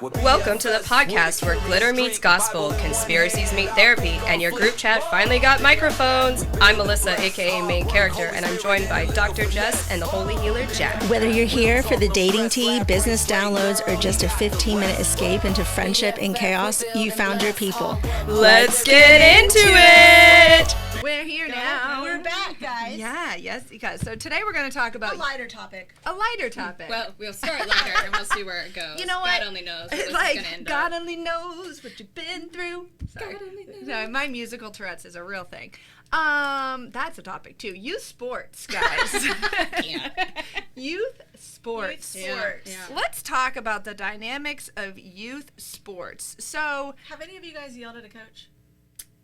Welcome to the podcast where glitter meets gospel, conspiracies meet therapy, and your group chat finally got microphones. I'm Melissa, aka Main Character, and I'm joined by Dr. Jess and the Holy Healer Jack. Whether you're here for the dating tea, business downloads, or just a 15-minute escape into friendship and chaos, you found your people. Let's get into it! We're here now. We're back, guys. Yes, guys. So today we're going to talk about A lighter topic. Well, we'll start lighter and we'll see where it goes. You know what? God only knows where this like, is going to end God up. only knows what you've been through. Sorry. God only knows. No, my musical Tourette's is a real thing. That's a topic too. Youth sports, guys. Yeah. Youth sports. Yeah. Let's talk about the dynamics of youth sports. So, Have any of you guys yelled at a coach?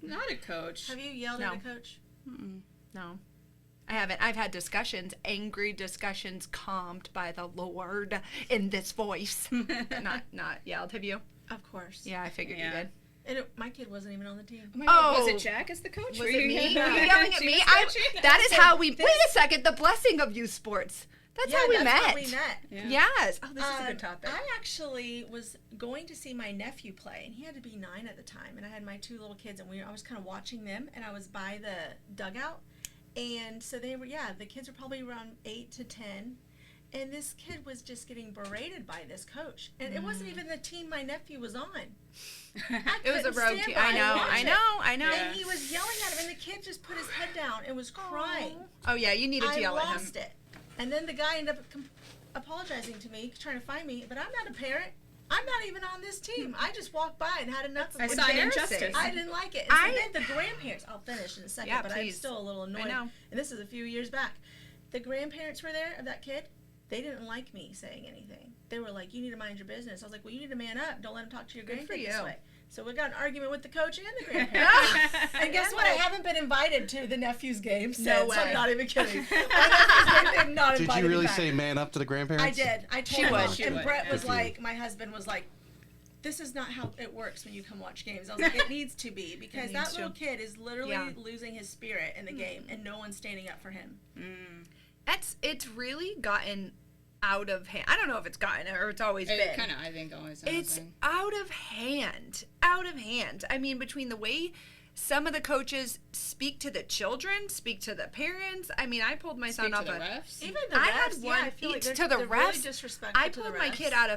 Not a coach. Have you yelled No. at a coach? no. I haven't. I've had discussions, angry discussions, calmed by the Lord in this voice. not yelled. Have you? Of course. Yeah, I figured you Yeah. did. And my kid wasn't even on the team. Oh my God, Oh. was it Jack as the coach? Was Were it you me? yelling Were at you her? yelling at She me? was coaching? That is how we. Wait a second. The blessing of youth sports. That's how we met. How we met. Yeah. Yes. Oh, this is a good topic. I actually was going to see my nephew play, and he had to be 9 at the time, and I had my 2 little kids, and I was kind of watching them, and I was by the dugout, and so they were, the kids were probably around 8 to 10, and this kid was just getting berated by this coach, and it wasn't even the team my nephew was on. It was a couldn't road stand team. by I and know. watch I it. know. I know. And he was yelling at him, and the kid just put his head down and was crying. Oh yeah, you needed to I yell at him. lost it. And then the guy ended up apologizing to me, trying to find me, but I'm not a parent. I'm not even on this team. I just walked by and had enough of I it. saw embarrassing. injustice. I didn't like it. And so then the grandparents, I'll finish in a second, Yeah, but please. I'm still a little annoyed. I know. And this is a few years back. The grandparents were there of that kid. They didn't like me saying anything. They were like, you need to mind your business. I was like, well, you need to man up. Don't let him talk to your Good for grandkid this you. way. So we got an argument with the coach and the grandparents. And guess what? I haven't been invited to the nephew's game since. No So I'm way. not even kidding. My nephew's game, they've not Did invited you me really back. say man up to the grandparents? I did. I told She him. would, she and would. Brett was Good for you. like, my husband was like, this is not how it works when you come watch games. I was like, it needs to be, because that needs little to. kid is literally Yeah. losing his spirit in the game, and no one's standing up for him. It's really gotten out of hand. I don't know if it's gotten or it's always been. It kind of, I think, always has It's been. out of hand. Out of hand. I mean, between the way some of the coaches speak to the children, speak to the parents. I mean, I pulled my son Speak off to the a. refs. Even the I refs, had one I feel like to they're the really refs. disrespectful I to the pulled my refs. kid out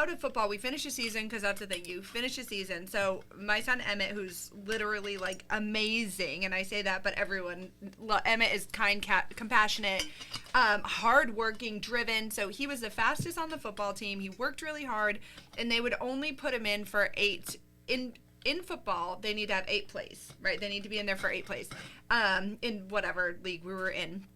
of football. We finished the season because that's the thing. You finish the season. So my son Emmett, who's literally like amazing, and I say that, but Emmett is kind, compassionate, hardworking, driven. So he was the fastest on the football team. He worked really hard, and they would only put him in for 8 in football. They need to have 8 plays, right? They need to be in there for 8 plays, in whatever league we were in.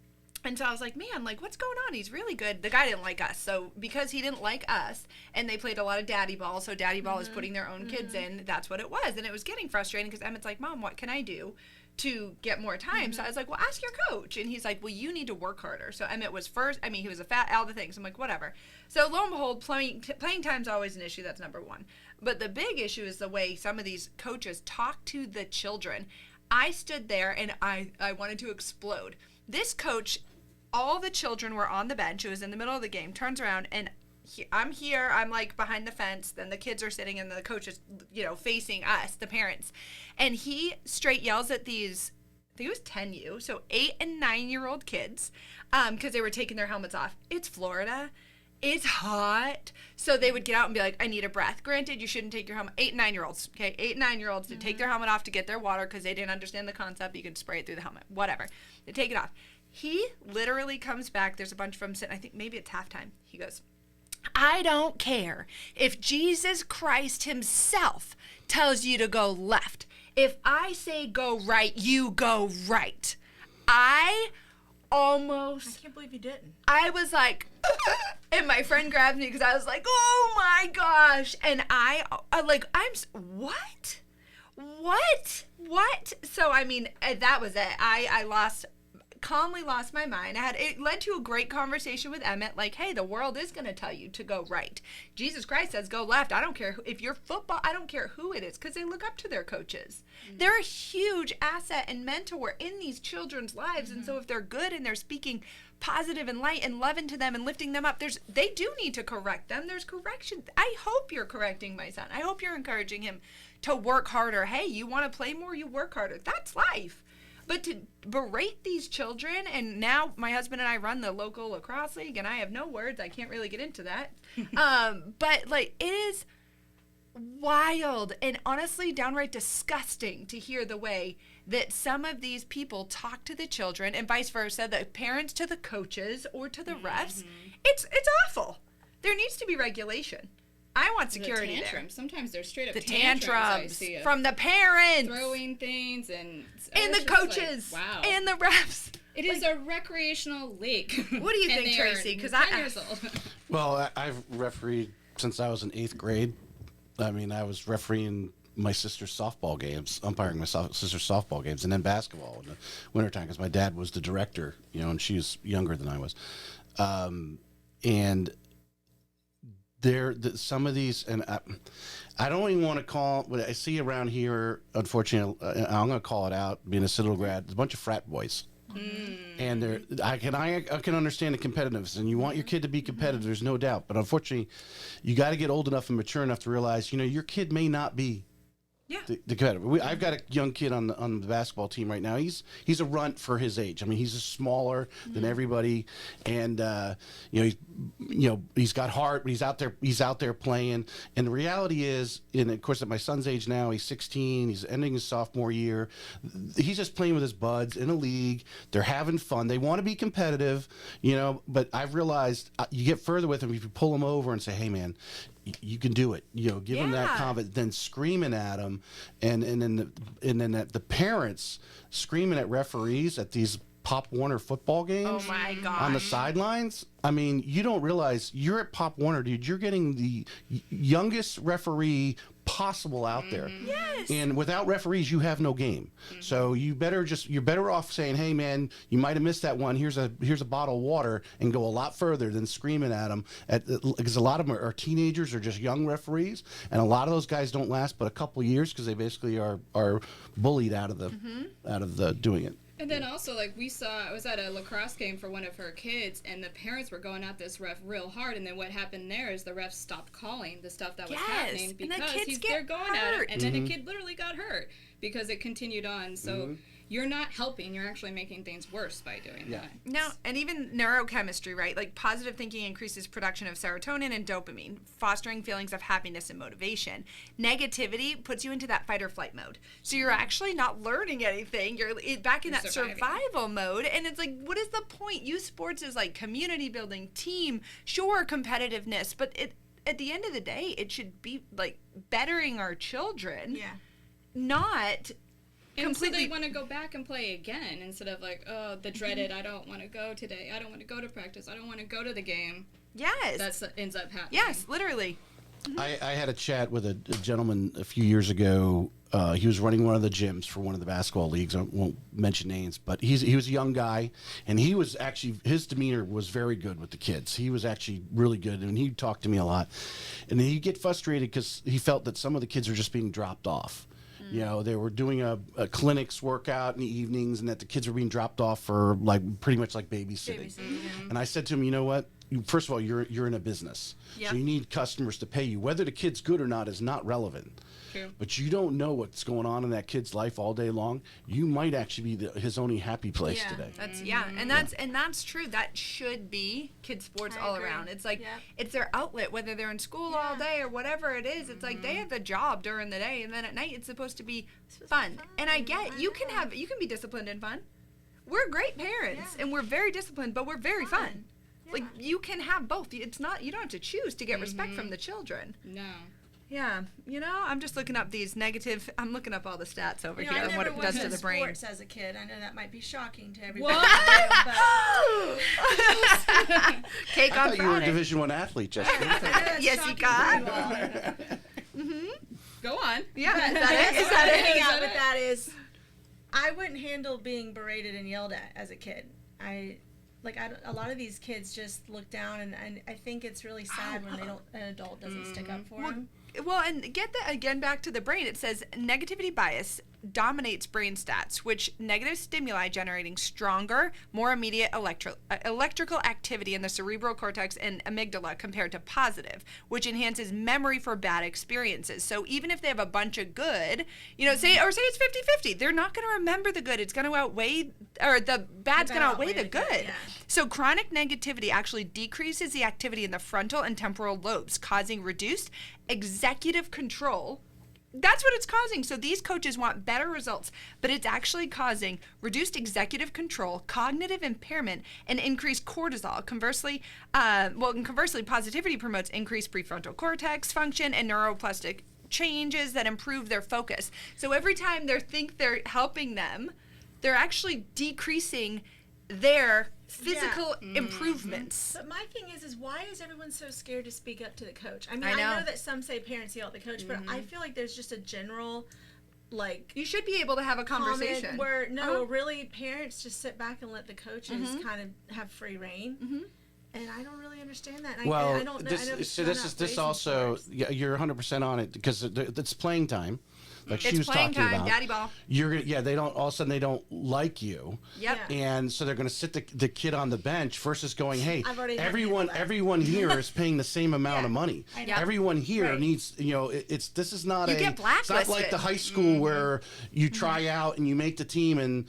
And so I was like, man, like, what's going on? He's really good. The guy didn't like us. So because he didn't like us, and they played a lot of daddy ball, so daddy ball is putting their own kids in, that's what it was. And it was getting frustrating because Emmett's like, Mom, what can I do to get more time? So I was like, well, ask your coach. And he's like, well, you need to work harder. So Emmett was first. I mean, he was all the things. I'm like, whatever. So lo and behold, playing time's always an issue. That's number one. But the big issue is the way some of these coaches talk to the children. I stood there, and I wanted to explode. This coach... All the children were on the bench. It was in the middle of the game. Turns around, and I'm here. I'm like behind the fence. Then the kids are sitting, and the coach is, facing us, the parents. And he straight yells at these, I think it was 10U, so 8 and 9-year-old kids, because they were taking their helmets off. It's Florida. It's hot. So they would get out and be like, I need a breath. Granted, you shouldn't take your helmet. 8 and 9-year-olds, okay? 8 and 9-year-olds to take their helmet off to get their water because they didn't understand the concept. You could spray it through the helmet. Whatever. They take it off. He literally comes back. There's a bunch of them sitting. I think maybe it's halftime. He goes, I don't care if Jesus Christ himself tells you to go left. If I say go right, you go right. I can't believe you didn't. I was like, and my friend grabbed me because I was like, oh my gosh. And what? So, I mean, that was it. I calmly lost my mind. It led to a great conversation with Emmett, like, hey, the world is going to tell you to go right. Jesus Christ says go left. I don't care if you're football, I don't care who it is, because they look up to their coaches. Mm-hmm. They're a huge asset and mentor in these children's lives. Mm-hmm. And so if they're good and they're speaking positive and light and loving to them and lifting them up. They do need to correct them. There's correction. I hope you're correcting my son. I hope you're encouraging him to work harder. Hey, you want to play more? You work harder. That's life. But to berate these children, and now my husband and I run the local lacrosse league, and I have no words. I can't really get into that. But like, it is wild and honestly downright disgusting to hear the way that some of these people talk to the children and vice versa, the parents to the coaches or to the refs. It's awful. There needs to be regulation. I want security the there. tantrums. Sometimes they're straight up The tantrums I tantrums see of from the parents throwing things and the just coaches like, wow. and the refs. It is a recreational league. What do you And think, they are Tracy? 'Cause 10 years old. Well, I've refereed since I was in 8th grade. I mean, I was refereeing my sister's softball games, umpiring my sister's softball games, and then basketball in the wintertime because my dad was the director, and she was younger than I was. And some of these, and I don't even want to call what I see around here, unfortunately, I'm going to call it out, being a Citadel grad, there's a bunch of frat boys. And I can understand the competitiveness, and you want your kid to be competitive, there's no doubt. But unfortunately, you got to get old enough and mature enough to realize, your kid may not be the competitor. I've got a young kid on the basketball team right now. He's a runt for his age. I mean, he's smaller than everybody, and he's got heart. But he's out there playing. And the reality is, and of course, at my son's age now, he's 16. He's ending his sophomore year. He's just playing with his buds in a league. They're having fun. They want to be competitive, But I've realized you get further with them if you pull them over and say, "Hey, man, you can do it." Give them that confidence. Then screaming at them, and then the parents screaming at referees at these Pop Warner football games. Oh my God. On the sidelines. I mean, you don't realize you're at Pop Warner, dude. You're getting the youngest referee possible out there. Yes. And without referees, you have no game. So you're better off saying, "Hey, man, you might have missed that one. Here's a bottle of water," and go a lot further than screaming at them. Because a lot of them are teenagers or just young referees, and a lot of those guys don't last but a couple years because they basically are bullied out of the doing it. And then also, like, I was at a lacrosse game for one of her kids, and the parents were going at this ref real hard, and then what happened there is the ref stopped calling the stuff that was happening and the because kids they're get going hurt. at it, and then a kid literally got hurt because it continued on. So you're not helping, you're actually making things worse by doing that. Now, and even neurochemistry, right? Like, positive thinking increases production of serotonin and dopamine, fostering feelings of happiness and motivation. Negativity puts you into that fight or flight mode. So you're actually not learning anything. You're back in that survival mode. And it's like, what is the point? Youth sports is like community building, team, sure, competitiveness. But at the end of the day, it should be like bettering our children, not... And completely. so they want to go back and play again instead of like, oh, the dreaded, I don't want to go today. I don't want to go to practice. I don't want to go to the game. Yes. That ends up happening. Yes, literally. I had a chat with a gentleman a few years ago. He was running one of the gyms for one of the basketball leagues. I won't mention names, but he was a young guy, and he was actually, his demeanor was very good with the kids. He was actually really good, and he talked to me a lot. And then he'd get frustrated because he felt that some of the kids were just being dropped off. They were doing a clinics workout in the evenings, and that the kids were being dropped off for pretty much like babysitting. And I said to him, you know what? First of all, you're in a business, so you need customers to pay you. Whether the kid's good or not is not relevant. True. But you don't know what's going on in that kid's life all day long. You might actually be his only happy place today. That's and that's true. That should be kids sports all around. It's like it's their outlet, whether they're in school all day or whatever it is. It's like they have the job during the day, and then at night it's supposed to be fun. And I get you can be disciplined and fun. We're great parents and we're very disciplined, but we're very fun. Like you can have both. It's not you don't have to choose to get respect from the children. No. Yeah, I'm just looking up these negative. I'm looking up all the stats over here I and what never it does was to in the brain. sports as a kid. I know that might be shocking to everybody. Cake I on thought you were a Friday. Division I athlete, Jessica. Yes, you got. Go on. Yeah, is I that guess it? Is what that I'm it? getting at with that is, I wouldn't handle being berated and yelled at as a kid. A lot of these kids just look down, and I think it's really sad when an adult doesn't stick up for them. Well, and get that again back to the brain. It says negativity bias dominates brain stats, which negative stimuli generating stronger, more immediate electrical activity in the cerebral cortex and amygdala compared to positive, which enhances memory for bad experiences. So even if they have a bunch of good, say it's 50-50, they're not going to remember the good. It's going to outweigh, or the bad's going to outweigh the good. Yeah. So chronic negativity actually decreases the activity in the frontal and temporal lobes, causing reduced executive control. That's what it's causing. So these coaches want better results, but it's actually causing reduced executive control, cognitive impairment, and increased cortisol. Conversely, positivity promotes increased prefrontal cortex function and neuroplastic changes that improve their focus. So every time they think they're helping them, they're actually decreasing their physical improvements. But my thing is why is everyone so scared to speak up to the coach? I mean, I know that some say parents yell at the coach, but I feel like there's just a general, you should be able to have a conversation where really parents just sit back and let the coaches kind of have free reign. And I don't really understand that. Well, I don't know. This also, you're 100% on it because it's playing time. Like she was playing talking time, about, daddy ball. They don't all of a sudden they don't like you. Yep. And so they're going to sit the kid on the bench versus going, hey, I've already everyone here is paying the same amount of money. Everyone here needs, this is not get blacklisted. It's not like the high school where you try out and you make the team, and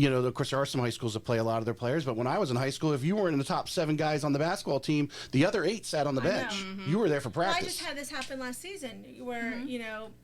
of course there are some high schools that play a lot of their players. But when I was in high school, if you weren't in the top 7 guys on the basketball team, the other 8 sat on the bench. You were there for practice. Well, I just had this happen last season where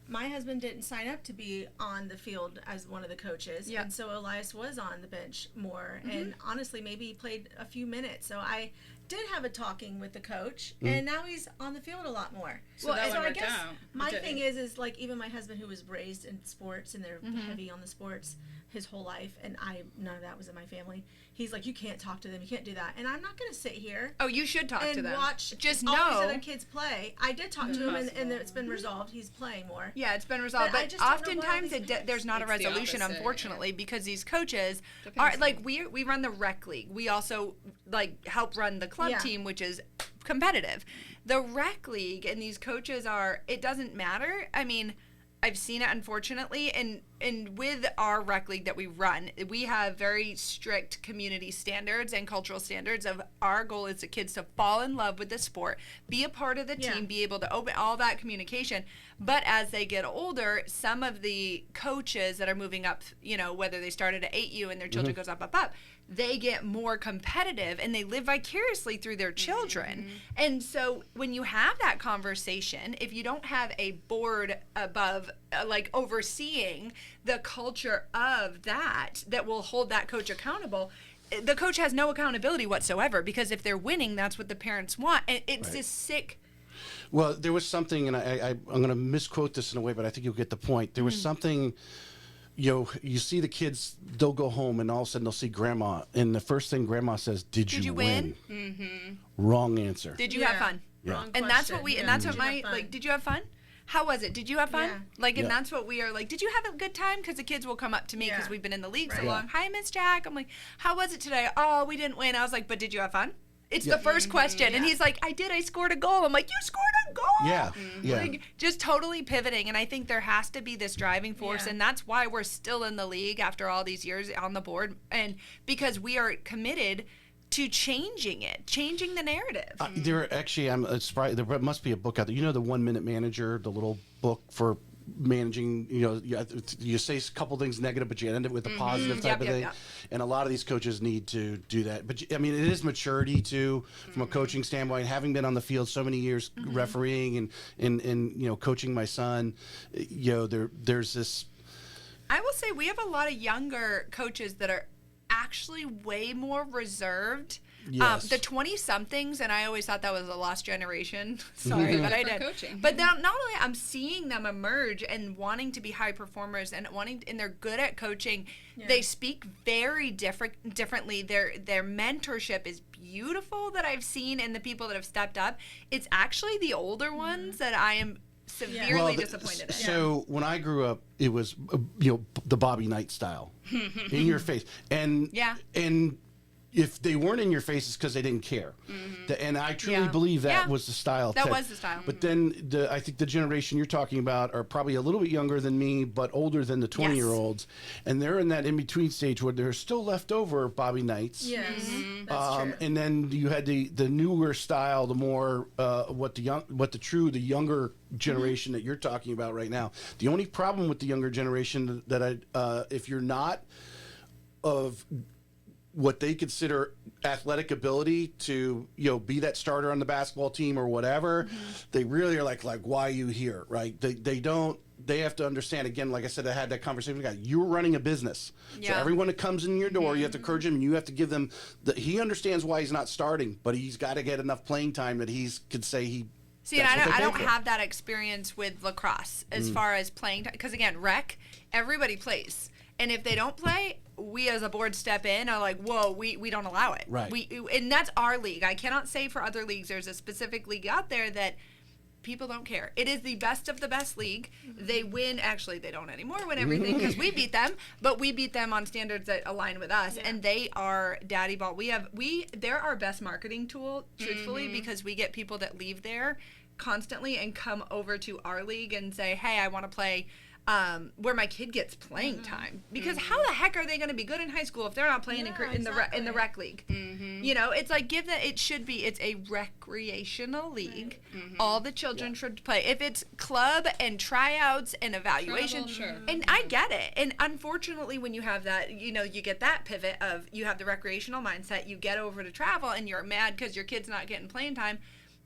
my husband didn't sign up to be on the field as one of the coaches, and so Elias was on the bench more, and honestly maybe he played a few minutes, so I did have a talking with the coach, and now he's on the field a lot more. So I guess my thing is like even my husband, who was raised in sports and they're heavy on the sports his whole life, and none of that was in my family. He's like, you can't talk to them, you can't do that, and I'm not going to sit here. Oh, you should talk to them. Watch just all know these other kids play. I did talk to him, and it's been resolved. He's playing more. Yeah, it's been resolved, but oftentimes there's not a It's the resolution, opposite, unfortunately, because these coaches are like we run the rec league. We also help run the club team, which is competitive. The rec league and these coaches it doesn't matter. I mean, I've seen it, unfortunately, and with our rec league that we run, we have very strict community standards and cultural standards of our goal is the kids to fall in love with the sport, be a part of the team, be able to open all that communication. But as they get older, some of the coaches that are moving up, whether they started at 8U and their children goes up, they get more competitive and they live vicariously through their children. And so when you have that conversation, if you don't have a board above, overseeing the culture of that will hold that coach accountable, the coach has no accountability whatsoever, because if they're winning, that's what the parents want. And it's this sick. Well, there was something, and I'm going to misquote this in a way, but I think you'll get the point. There was something. You see the kids, they'll go home and all of a sudden they'll see grandma, and the first thing grandma says, did you win? Wrong answer. Did you have fun? Yeah. And that's what did you have fun? How was it? Did you have fun? And that's what we are like, did you have a good time? Because the kids will come up to me because we've been in the league so long. Hi, Miss Jack. I'm like, how was it today? Oh, we didn't win. I was like, but did you have fun? It's the first question. And he's like, I did. I scored a goal. I'm like, you scored a goal? Yeah. Just totally pivoting. And I think there has to be this driving force. And that's why we're still in the league after all these years on the board. And because we are committed to changing the narrative. I'm surprised. There must be a book out there. The 1 Minute Manager, the little book for managing, you say a couple things negative, but you end it with a positive type of thing. And a lot of these coaches need to do that. But I mean, it is maturity too, from a coaching standpoint. Having been on the field so many years, refereeing and coaching my son, there's this. I will say we have a lot of younger coaches that are actually way more reserved. Yes. The 20-somethings, and I always thought that was a lost generation. Sorry, but I did. Coaching. But not only I'm seeing them emerge and wanting to be high performers and they're good at coaching. They speak very differently. Their mentorship is beautiful that I've seen in the people that have stepped up. It's actually the older ones that I am severely disappointed in. So when I grew up, it was the Bobby Knight style, in your face, and if they weren't in your face, it's because they didn't care. And I truly believe that was the style. That was the style. But then I think the generation you're talking about are probably a little bit younger than me, but older than the 20-year-olds. And they're in that in-between stage where they're still left over Bobby Knights. Yes, that's true. And then you had the newer style, the more the younger generation that you're talking about right now. The only problem with the younger generation that if you're not of what they consider athletic ability to be that starter on the basketball team or whatever, they really are like why are you here, right? They have to understand, again, like I said, I had that conversation with a guy. You're running a business. So everyone that comes in your door, you have to encourage him, and you have to give them he understands why he's not starting, but he's got to get enough playing time that he could say he. See, and I don't have that experience with lacrosse as far as playing time, because again, rec, everybody plays. And if they don't play, we as a board step in are like, whoa, we don't allow it. Right. And that's our league. I cannot say for other leagues. There's a specific league out there that people don't care. It is the best of the best league. They win. Actually, they don't anymore win everything because we beat them. But we beat them on standards that align with us. And they are daddy ball. They're our best marketing tool, truthfully, because we get people that leave there constantly and come over to our league and say, hey, I want to play where my kid gets playing time, because how the heck are they going to be good in high school if they're not playing in the rec league? It's like it's a recreational league. All the children should play. If it's club and tryouts and evaluation, and I get it. And unfortunately, when you have that, you get that pivot of you have the recreational mindset, you get over to travel and you're mad because your kid's not getting playing time.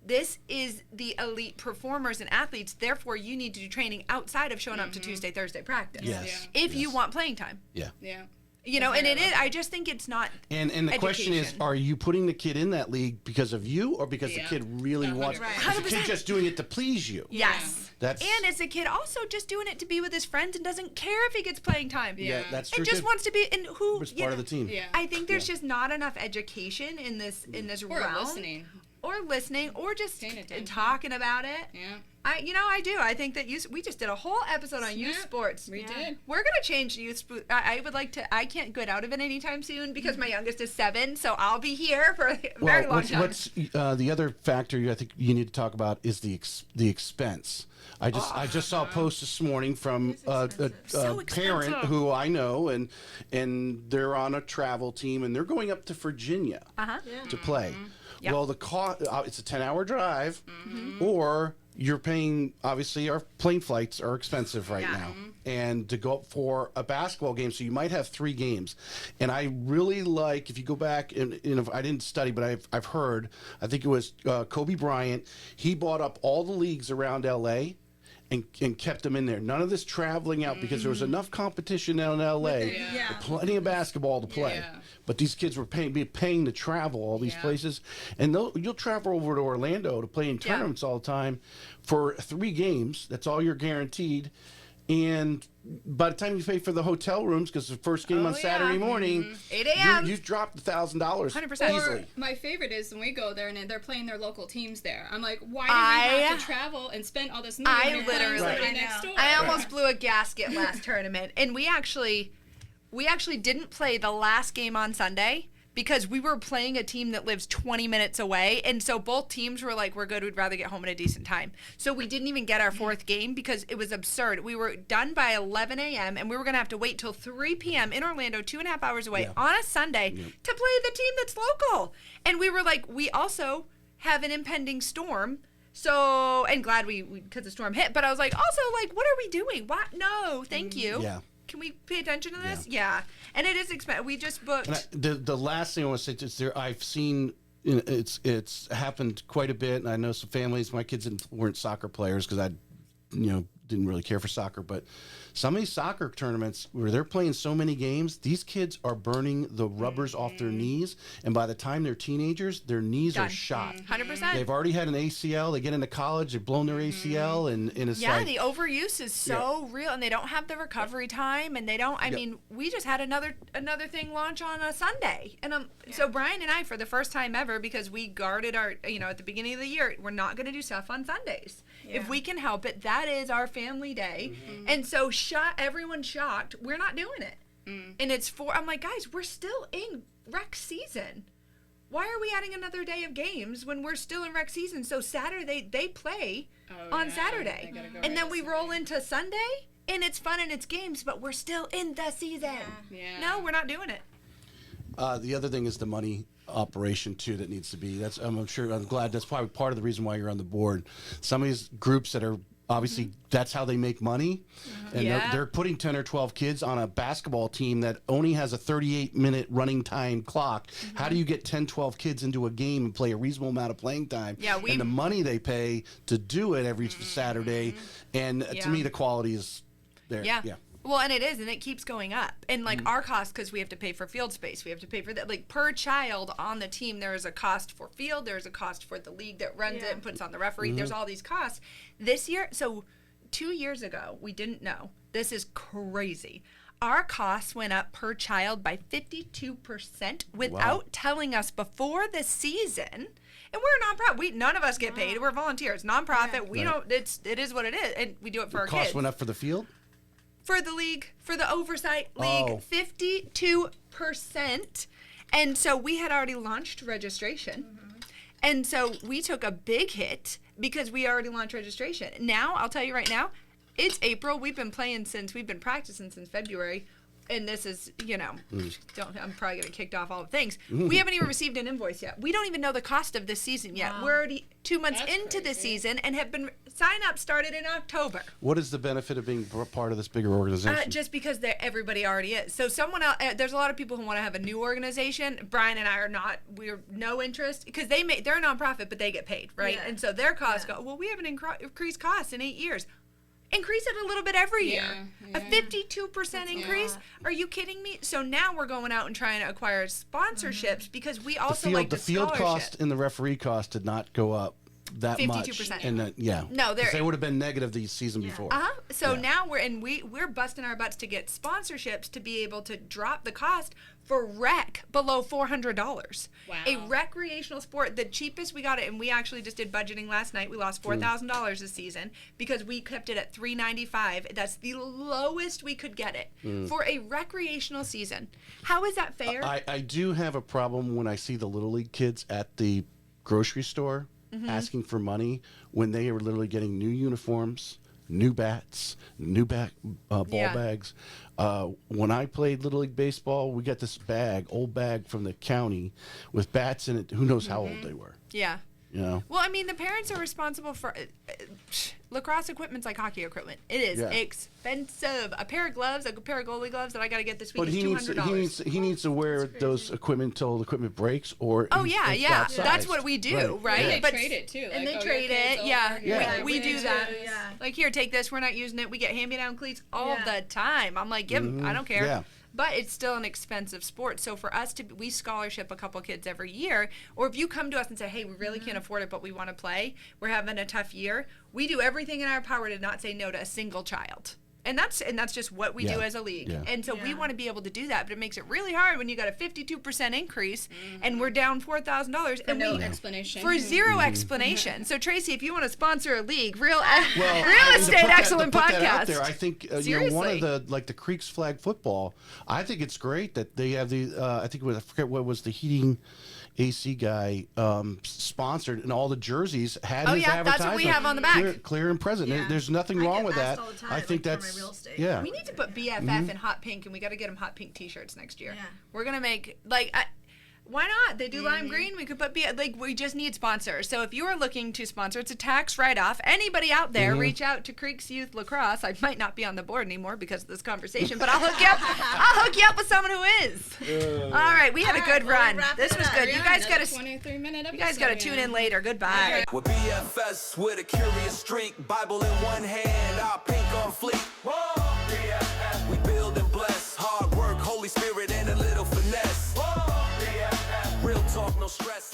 This is the elite performers and athletes. Therefore, you need to do training outside of showing up to Tuesday, Thursday practice. Yes. If you want playing time. Yeah. And it is. I just think it's not. And the question is, are you putting the kid in that league because of you, or because the kid really wants? Is the kid just doing it to please you? Yes. And is the kid also just doing it to be with his friends and doesn't care if he gets playing time? Yeah, that's true. And just wants to be. And who was part of the team? Yeah. I think there's just not enough education in this realm. Or listening, or just talking about it. Yeah. I do. I think that we just did a whole episode on youth sports. We did. We're going to change youth sports. I would like to. I can't get out of it anytime soon because my youngest is 7, so I'll be here for a very long time. What's the other factor I think you need to talk about is the expense. I just saw a post this morning from a parent who I know, and they're on a travel team, and they're going up to Virginia to play. Yep. Well, the cost, it's a 10-hour drive, or you're paying, obviously, our plane flights are expensive right now. And to go up for a basketball game, so you might have 3 games. And I really like, if you go back, and I didn't study, but I've heard, I think it was Kobe Bryant, he bought up all the leagues around L.A., and kept them in there. None of this traveling out, because there was enough competition in L.A. Plenty of basketball to play. Yeah. But these kids were paying to travel all these places. And you'll travel over to Orlando to play in tournaments all the time for 3 games. That's all you're guaranteed. And by the time you pay for the hotel rooms, because the first game on Saturday morning, 8 a.m. You've dropped $1,000 100% easily. Or my favorite is when we go there and they're playing their local teams there. I'm like, why do we have to travel and spend all this money when you're playing somebody next door? I almost blew a gasket last tournament, and we actually didn't play the last game on Sunday because we were playing a team that lives 20 minutes away. And so both teams were like, we're good. We'd rather get home at a decent time. So we didn't even get our 4th game because it was absurd. We were done by 11 a.m. and we were going to have to wait till 3 p.m. in Orlando, 2.5 hours away on a Sunday to play the team that's local. And we were like, we also have an impending storm. So, and glad we because the storm hit. But I was like, also, like, what are we doing? What? No, thank you. Yeah. Can we pay attention to this? Yeah. And it is expensive. We just booked. The last thing I want to say is I've seen it's happened quite a bit, and I know some families. My kids weren't soccer players because I, didn't really care for soccer, but some of these soccer tournaments where they're playing so many games, these kids are burning the rubbers off their knees, and by the time they're teenagers, their knees are shot. 100%. They've already had an ACL. They get into college, they've blown their ACL, and it's the overuse is so real, and they don't have the recovery time, and they don't. I mean, we just had another thing launch on a Sunday, and so Brian and I, for the first time ever, because we guarded our, at the beginning of the year, we're not going to do stuff on Sundays if we can help it. That is our family day, and so everyone's shocked. We're not doing it. And it's I'm like, guys, we're still in rec season. Why are we adding another day of games when we're still in rec season? So Saturday, they play on Saturday. And then we roll into Sunday, and it's fun and it's games, but we're still in the season. Yeah. No, we're not doing it. The other thing is the money operation too that needs to be. I'm glad that's probably part of the reason why you're on the board. Some of these groups that are obviously that's how they make money, and they're putting 10 or 12 kids on a basketball team that only has a 38-minute running time clock. How do you get 10, 12 kids into a game and play a reasonable amount of playing time? And the money they pay to do it every Saturday, and to me the quality is there. Yeah. Well, and it is, and it keeps going up. And, like, our cost, because we have to pay for field space, we have to pay for that. Like, per child on the team, there is a cost for field, there's a cost for the league that runs it and puts on the referee. There's all these costs. This year, so 2 years ago, we didn't know. This is crazy. Our costs went up per child by 52% without telling us before the season. And we're a nonprofit. None of us get paid. We're volunteers. Nonprofit. We don't. It is what it is, and we do it for our kids. Cost went up for the field. For the league, for the oversight league, 52%. And so we had already launched registration. And so we took a big hit because we already launched registration. Now, I'll tell you right now, it's April. We've been practicing since February. And this is, I'm probably going to kicked off all the things. We haven't even received an invoice yet. We don't even know the cost of this season yet. We're already 2 months into the season and have been sign-up started in October. What is the benefit of being part of this bigger organization? Just because everybody already is. So someone else, there's a lot of people who want to have a new organization. Brian and I are not. We're no interest because they're a nonprofit, but they get paid, right? Yeah. And so their costs go. Well, we haven't increased costs in 8 years. Increase it a little bit every year. A 52% increase? Are you kidding me? So now we're going out and trying to acquire sponsorships because we also like the field cost and the referee cost did not go up that 52%. much. And no, they would have been negative the season before. So now we're busting our butts to get sponsorships to be able to drop the cost for rec below $400. Wow. A recreational sport, the cheapest we got it, and we actually just did budgeting last night. We lost $4,000 this season because we kept it at $395. That's the lowest we could get it for a recreational season. How is that fair? I do have a problem when I see the Little League kids at the grocery store asking for money when they are literally getting new uniforms, new bats, new ball bags. When I played Little League Baseball, we got this old bag from the county with bats in it. Who knows how old they were? Yeah. You know? Well, I mean, the parents are responsible for lacrosse equipment's like hockey equipment. It is expensive. A pair of gloves, a pair of goalie gloves that I got to get this week is $200. He needs to wear those equipment till the equipment breaks or that's what we do, right? And they but trade it too. And like, they trade it. We do that. Yeah. Like, here, take this. We're not using it. We get hand-me-down cleats all the time. I'm like, give 'em. I don't care. Yeah. But it's still an expensive sport. So for us we scholarship a couple kids every year. Or if you come to us and say, hey, we really can't afford it, but we want to play, we're having a tough year, we do everything in our power to not say no to a single child. And that's just what we do as a league. Yeah. And so we want to be able to do that, but it makes it really hard when you got a 52% increase and we're down $4,000 and no explanation. For zero explanation. So Tracy, if you want to sponsor a league, real estate excellent podcast. That out there, I think one of the Creeks flag football. I think it's great that they have the I forget what was the heating AC guy sponsored, and all the jerseys had his advertisement. That's what we have on the back. Clear and present. Yeah. There's nothing wrong with that. I think that's real estate. yeah. We need to put BFF in hot pink, and we got to get them hot pink T-shirts next year. Yeah. We're gonna make why not? They do lime green. We could put we just need sponsors. So if you are looking to sponsor, it's a tax write-off. Anybody out there, reach out to Creeks Youth Lacrosse. I might not be on the board anymore because of this conversation, but I'll hook you up. I'll hook you up with someone who is. All right, we had a good run. This was good. You guys got to 23-minute episode. You guys got to tune in later. Goodbye. With BFS with a curious streak, Bible in one hand, our pink on fleek. Whoa, BFF. We build and bless, hard work, Holy Spirit, and a little finesse. Whoa, BFF. Real talk, no stress.